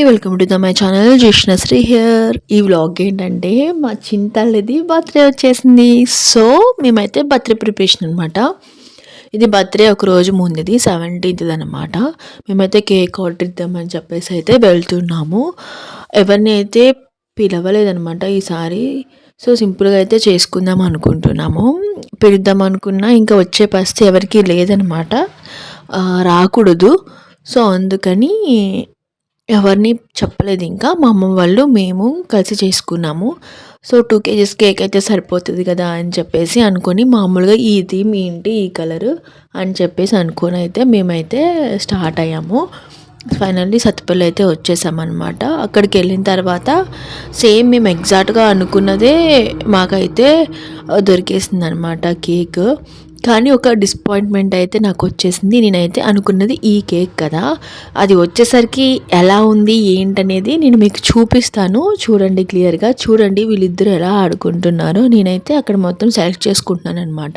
Welcome to my channel Jishnasri here. ఈ vlog ఏంటంటే మా చింతల్లది బర్త్డే వచ్చేసింది. సో మేమైతే బర్త్డే ప్రిపరేషన్ అనమాట. ఇది బర్త్డే ఒక రోజు ముందుది 17th అనమాట. మేమైతే కేక్ ఆర్డర్ ఇద్దామని చెప్పేసి అయితే వెళ్తున్నాము. ఎవరిని అయితే పిలవలేదనమాట ఈసారి. సో సింపుల్గా అయితే చేసుకుందాం అనుకుంటున్నాము. పిలుద్దాం అనుకున్నా ఇంకా వచ్చే పరిస్థితి ఎవరికి లేదనమాట, రాకూడదు. సో అందుకని ఎవరిని చెప్పలేదు. ఇంకా మా అమ్మ వాళ్ళు మేము కలిసి చేసుకున్నాము. సో 2 kgs కేక్ అయితే సరిపోతుంది కదా అని చెప్పేసి అనుకొని, మామూలుగా ఇది మీ ఇంటి ఈ కలరు అని చెప్పేసి అనుకొని అయితే మేమైతే స్టార్ట్ అయ్యాము. ఫైనల్లీ సత్తుపల్లి అయితే వచ్చేసామన్నమాట. అక్కడికి వెళ్ళిన తర్వాత సేమ్ మేము ఎగ్జాక్ట్గా అనుకున్నదే మాకైతే దొరికేసింది అనమాట కేక్. కానీ ఒక డిసప్పాయింట్మెంట్ అయితే నాకు వచ్చేసింది. నేనైతే అనుకున్నది ఈ కేక్ కదా, అది వచ్చేసరికి ఎలా ఉంది ఏంటనేది నేను మీకు చూపిస్తాను. చూడండి, క్లియర్గా చూడండి వీళ్ళిద్దరూ ఎలా ఆడుకుంటున్నారో. నేనైతే అక్కడ మొత్తం సెలెక్ట్ చేసుకుంటున్నాను అనమాట.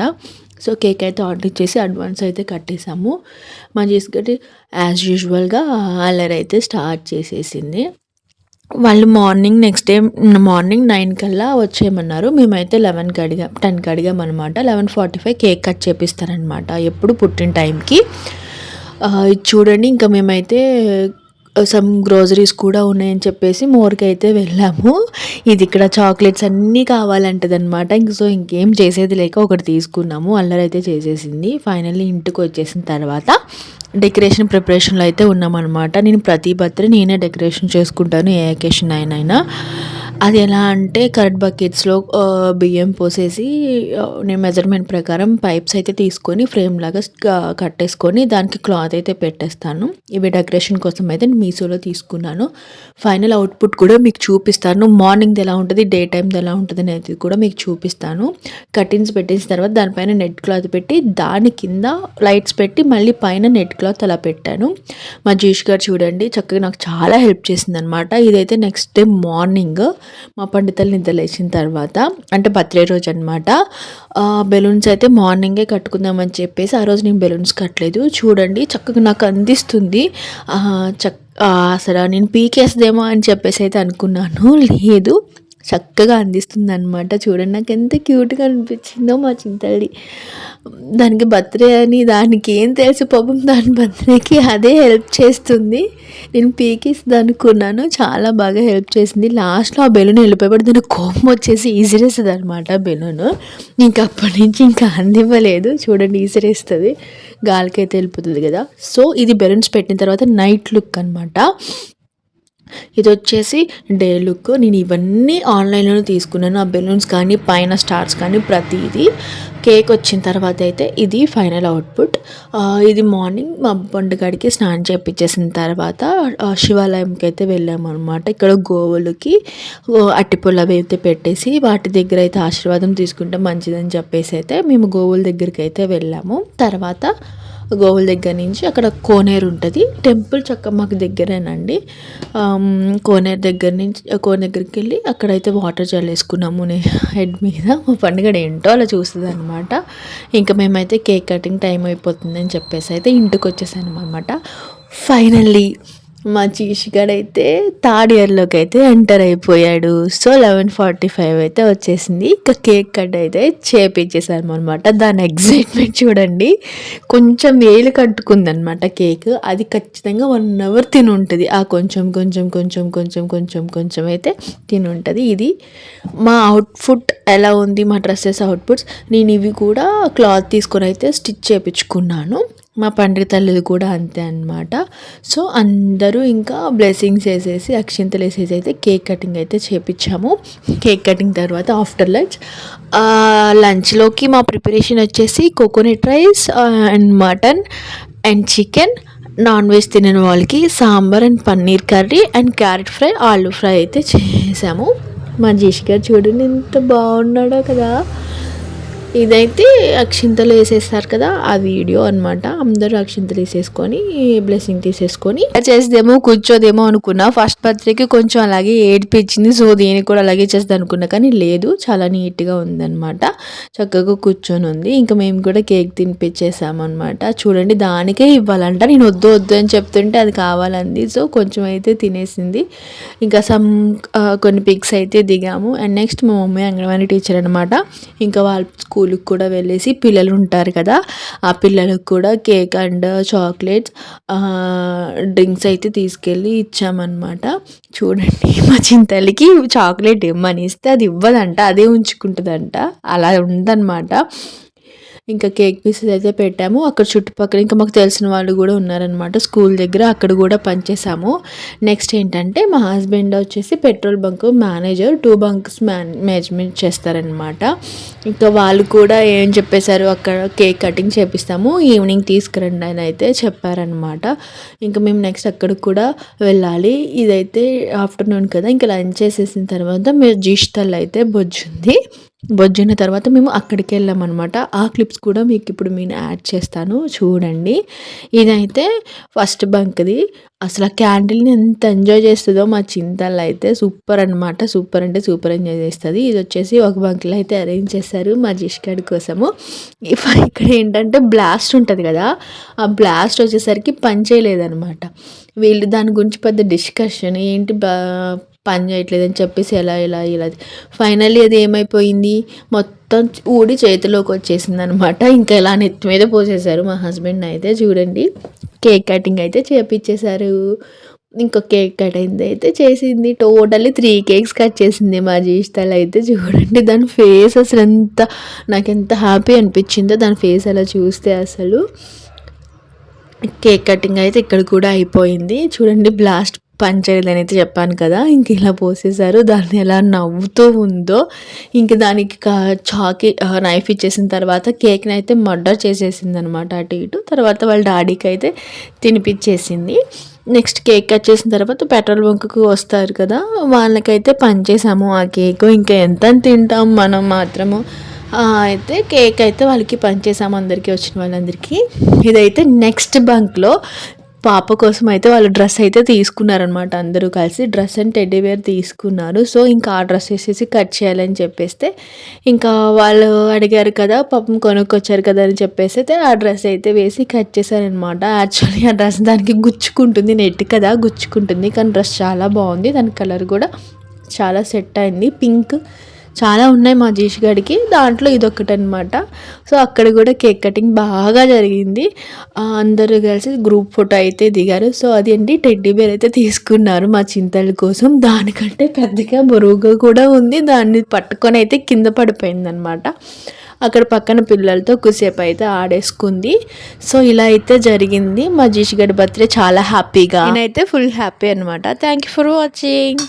సో కేక్ అయితే ఆర్డర్ ఇచ్చేసి అడ్వాన్స్ అయితే కట్టేసాము. మా చేసుకుంటే యాజ్ యూజువల్గా అల్లరి అయితే స్టార్ట్ చేసేసింది. వాళ్ళు నెక్స్ట్ డే మార్నింగ్ 9 కల్లా వచ్చేయమన్నారు. మేమైతే 10కి అడిగామన్నమాట. 11:45 కేక్ కట్ చేపిస్తారనమాట ఎప్పుడు పుట్టిన టైంకి. ఇది చూడండి, ఇంకా మేమైతే సమ్ గ్రోసరీస్ కూడా ఉన్నాయని చెప్పేసి మోర్కి అయితే వెళ్ళాము. ఇది ఇక్కడ చాక్లెట్స్ అన్నీ కావాలంటదనమాట. సో ఇంకేం చేసేది లేక ఒకటి తీసుకున్నాము. అల్లరి అయితే చేసేసింది. ఫైనల్లీ ఇంటికి వచ్చేసిన తర్వాత డెకరేషన్ ప్రిపరేషన్లో అయితే ఉన్నామన్నమాట. నేను ప్రతి బర్త్డే నేనే డెకరేషన్ చేసుకుంటాను, ఏ అకేషన్ అయినా. అది ఎలా అంటే కరెక్ట్ బకెట్స్లో బియ్యం పోసేసి నేను మెజర్మెంట్ ప్రకారం పైప్స్ అయితే తీసుకొని ఫ్రేమ్ లాగా కట్టేసుకొని దానికి క్లాత్ అయితే పెట్టేస్తాను. ఇవి డెకరేషన్ కోసం అయితే మీషోలో తీసుకున్నాను. ఫైనల్ అవుట్పుట్ కూడా మీకు చూపిస్తాను. మార్నింగ్ది ఎలా ఉంటుంది, డే టైమ్ది ఎలా ఉంటుంది అనేది కూడా మీకు చూపిస్తాను. కటిన్స్ పెట్టేసిన తర్వాత దానిపైన నెట్ క్లాత్ పెట్టి దాని కింద లైట్స్ పెట్టి మళ్ళీ పైన నెట్ క్లాత్ అలా పెట్టాను. మా జీష్ గారు చూడండి చక్కగా నాకు చాలా హెల్ప్ చేసింది అనమాట. ఇదైతే నెక్స్ట్ డే మార్నింగ్ మా పండితలు నిద్ర లేచిన తర్వాత, అంటే బర్త్డే రోజు అనమాట. బెలూన్స్ అయితే మార్నింగే కట్టుకుందామని చెప్పేసి ఆ రోజు నేను బెలూన్స్ కట్టలేదు. చూడండి చక్కగా నాకు అందిస్తుంది. అసలు నేను పీకేస్తుందేమో అని చెప్పేసి అయితే అనుకున్నాను, లేదు చక్కగా అందిస్తుంది అనమాట. చూడండి నాకు ఎంత క్యూట్గా అనిపించిందో మా చింతల్లి. దానికి బర్త్డే అని దానికి ఏం తెలుసు పాపం, దాని బర్త్డేకి అదే హెల్ప్ చేస్తుంది. నేను పీకిస్తుంది అనుకున్నాను, చాలా బాగా హెల్ప్ చేసింది. లాస్ట్లో ఆ బెలూన్ వెళ్ళిపోయి దానికి కోపం వచ్చేసి ఈసిరేస్తుంది అనమాట బెలూన్. ఇంకా అప్పటి నుంచి ఇంకా అందివ్వలేదు. చూడండి ఈసిరేస్తుంది, గాలికైతే వెళ్ళిపోతుంది కదా. సో ఇది బెలూన్స్ పెట్టిన తర్వాత నైట్ లుక్ అనమాట. ఇది వచ్చేసి డే లుక్. నేను ఇవన్నీ ఆన్లైన్లో తీసుకున్నాను, ఆ బెలూన్స్ కానీ పైన స్టార్స్ కానీ ప్రతిదీ. కేక్ వచ్చిన తర్వాత అయితే ఇది ఫైనల్ అవుట్పుట్. ఇది మార్నింగ్ మా పండుగడికి స్నానం చేయించేసిన తర్వాత శివాలయంకి అయితే వెళ్ళాము అనమాట. ఇక్కడ గోవులకి అట్టిపొల్ల అయితే పెట్టేసి వాటి దగ్గర అయితే ఆశీర్వాదం తీసుకుంటే మంచిదని చెప్పేసి అయితే మేము గోవుల దగ్గరికి అయితే వెళ్ళాము. తర్వాత గోవుల దగ్గర నుంచి అక్కడ కోనేరు ఉంటుంది, టెంపుల్ చక్క మాకు దగ్గరేనండి. కోనేరు దగ్గరికి వెళ్ళి అక్కడైతే వాటర్ చల్లేసుకున్నాము హెడ్ మీద. మా పండుగ ఏంటో అలా చూస్తుంది అనమాట. ఇంకా మేమైతే కేక్ కటింగ్ టైం అయిపోతుందని చెప్పేసి అయితే ఇంటికి వచ్చేసాను అనమాట. ఫైనల్లీ మా చీషిగాడైతే 3rd ఇయర్లోకి అయితే ఎంటర్ అయిపోయాడు. సో 11:45 అయితే వచ్చేసింది. ఇంకా కేక్ కట్ అయితే చేపించేసాము అనమాట. దాని ఎగ్జైట్మెంట్ చూడండి, కొంచెం వేలు కట్టుకుందనమాట కేక్. అది ఖచ్చితంగా 1 hour తిని ఉంటుంది. ఆ కొంచెం కొంచెం కొంచెం కొంచెం కొంచెం కొంచెం అయితే తిని ఉంటుంది. ఇది మా అవుట్ఫుట్ ఎలా ఉంది, మా డ్రెస్సెస్ అవుట్పుట్స్. నేను ఇవి కూడా క్లాత్ తీసుకొని అయితే స్టిచ్ చేయించుకున్నాను. మా పండుగ తల్లిది కూడా అంతే అనమాట. సో అందరూ ఇంకా బ్లెస్సింగ్స్ వేసేసి అక్షింతలు వేసేసి అయితే కేక్ కటింగ్ అయితే చేపించాము. కేక్ కటింగ్ తర్వాత ఆఫ్టర్ లంచ్లోకి మా ప్రిపరేషన్ వచ్చేసి coconut rice and mutton and chicken. Non veg తినని వాళ్ళకి sambar and paneer curry and carrot fry, aloo fry అయితే చేసాము. మా జీష్ గారు చూడండి ఎంత బాగున్నాడో కదా. ఇదైతే అక్షింతలు వేసేస్తారు కదా, ఆ వీడియో అనమాట. అందరూ అక్షింతలు వేసేసుకొని బ్లెస్సింగ్ తీసేసుకొని చేసేదేమో కూర్చోదేమో అనుకున్నా. ఫస్ట్ బర్త్డేకి కొంచెం అలాగే ఏడిపించింది, సో దీనికి కూడా అలాగే చేస్తుంది అనుకున్నా, కానీ లేదు, చాలా నీట్గా ఉందన్నమాట. చక్కగా కూర్చొని ఉంది. ఇంకా మేము కూడా కేక్ తినిపించేసాము అనమాట. చూడండి, దానికే ఇవ్వాలంట. నేను వద్దు వద్దు అని చెప్తుంటే అది కావాలంది, సో కొంచెం అయితే తినేసింది. ఇంకా కొన్ని పిక్స్ అయితే దిగాము. అండ్ నెక్స్ట్ మా మమ్మీ అంగన్వాడీ టీచర్ అనమాట. ఇంకా వాళ్ళ స్కూల్కి కూడా వెళ్ళేసి పిల్లలు ఉంటారు కదా, ఆ పిల్లలకు కూడా కేక్ అండ్ చాక్లెట్స్, డ్రింక్స్ అయితే తీసుకెళ్ళి ఇచ్చామన్నమాట. చూడండి, మా చింతలకి చాక్లెట్ ఇమ్మని ఇస్తే అది ఇవ్వదంట, అదే ఉంచుకుంటుందంట. అలా ఉందన్నమాట. ఇంకా కేక్ పీసెస్ అయితే పెట్టాము. అక్కడ చుట్టుపక్కల ఇంకా మాకు తెలిసిన వాళ్ళు కూడా ఉన్నారనమాట స్కూల్ దగ్గర, అక్కడ కూడా పనిచేసాము. నెక్స్ట్ ఏంటంటే మా హస్బెండ్ వచ్చేసి petrol bunk manager, 2 bunks management చేస్తారనమాట. ఇంకా వాళ్ళు కూడా ఏం చెప్పేశారు, అక్కడ కేక్ కటింగ్ చేపిస్తాము, ఈవినింగ్ తీసుకురండి అని అయితే చెప్పారనమాట. ఇంకా మేము నెక్స్ట్ అక్కడికి కూడా వెళ్ళాలి. ఇదైతే ఆఫ్టర్నూన్ కదా, ఇంకా లంచ్ చేసేసిన తర్వాత మీరు జీష్తల్ అయితే బొజ్జున్న తర్వాత మేము అక్కడికి వెళ్ళామన్నమాట. ఆ క్లిప్స్ కూడా మీకు ఇప్పుడు నేను యాడ్ చేస్తాను, చూడండి. ఇదైతే ఫస్ట్ బంక్ది. అసలు ఆ క్యాండిల్ని ఎంత ఎంజాయ్ చేస్తుందో మా చింతలు అయితే, సూపర్ అనమాట. సూపర్ అంటే సూపర్ ఎంజాయ్ చేస్తుంది. ఇది వచ్చేసి ఒక బంక్లో అయితే అరేంజ్ చేశారు మా జిష్కాడి కోసము. ఇక్కడ ఏంటంటే బ్లాస్ట్ ఉంటుంది కదా, ఆ బ్లాస్ట్ వచ్చేసరికి పని చేయలేదన్నమాట. వీళ్ళు దాని గురించి పెద్ద డిస్కషన్, ఏంటి పని చేయట్లేదని చెప్పేసి ఇలా ఫైనల్లీ అది ఏమైపోయింది, మొత్తం ఊడి చేతిలోకి వచ్చేసింది అనమాట. ఇంకా ఇలా నెత్తి మీద పోసేశారు మా హస్బెండ్ అయితే. చూడండి, కేక్ కటింగ్ అయితే చేపించేశారు. ఇంకా కేక్ కటింగ్ అయితే చేసింది. టోటల్లీ 3 కేక్స్ కట్ చేసింది మా జీవితాలు అయితే. చూడండి దాని ఫేస్ అసలు నాకు ఎంత హ్యాపీ అనిపించిందో దాని ఫేస్ అలా చూస్తే. అసలు కేక్ కటింగ్ అయితే ఇక్కడ కూడా అయిపోయింది. చూడండి, బ్లాస్ట్ పంచలేదని అయితే చెప్పాను కదా, ఇంక ఇలా పోసేసారు. దాన్ని ఎలా నవ్వుతూ ఉందో. ఇంక దానికి చాకి నైఫ్ ఇచ్చేసిన తర్వాత కేక్ని అయితే మర్డర్ చేసేసింది అనమాట అటు ఇటు. తర్వాత వాళ్ళ డాడీకి అయితే తినిపించేసింది. నెక్స్ట్ కేక్ కట్ చేసిన తర్వాత పెట్రోల్ బంక్కి వస్తారు కదా, వాళ్ళకైతే పంచేసాము ఆ కేక్. ఇంకా ఎంత తింటాం మనం మాత్రము. అయితే కేక్ అయితే వాళ్ళకి పంచేసాము, అందరికీ వచ్చిన వాళ్ళందరికీ. ఇదైతే నెక్స్ట్ బంక్లో పాప కోసం అయితే వాళ్ళు డ్రెస్ అయితే తీసుకున్నారనమాట. అందరూ కలిసి డ్రెస్ అండ్ టెడ్డీ బేర్ తీసుకున్నారు. సో ఇంకా ఆ డ్రెస్ వేసేసి కట్ చేయాలని చెప్పేస్తే, ఇంకా వాళ్ళు అడిగారు కదా, పాపం కొనుక్కొచ్చారు కదా అని చెప్పేసి అయితే ఆ డ్రెస్ అయితే వేసి కట్ చేశారనమాట. యాక్చువల్లీ ఆ డ్రెస్ దానికి గుచ్చుకుంటుంది, నెట్ కదా గుచ్చుకుంటుంది, కానీ డ్రెస్ చాలా బాగుంది. దాని కలర్ కూడా చాలా సెట్ అయింది. పింక్ చాలా ఉన్నాయి మా జీషుగాడికి, దాంట్లో ఇదొకటి అనమాట. సో అక్కడ కూడా కేక్ కటింగ్ బాగా జరిగింది. అందరూ కలిసి గ్రూప్ ఫోటో అయితే దిగారు. సో అది అండి, టెడ్డీ బేర్ అయితే తీసుకున్నారు మా చింతల కోసం. దానికంటే పెద్దగా బరువుగా కూడా ఉంది. దాన్ని పట్టుకొని అయితే కింద పడిపోయింది అనమాట. అక్కడ పక్కన పిల్లలతో కుసేపు అయితే ఆడేసుకుంది. సో ఇలా అయితే జరిగింది మా జీషుగాడి బర్త్డే. చాలా హ్యాపీగా, నేనైతే ఫుల్ హ్యాపీ అనమాట. Thank you for watching.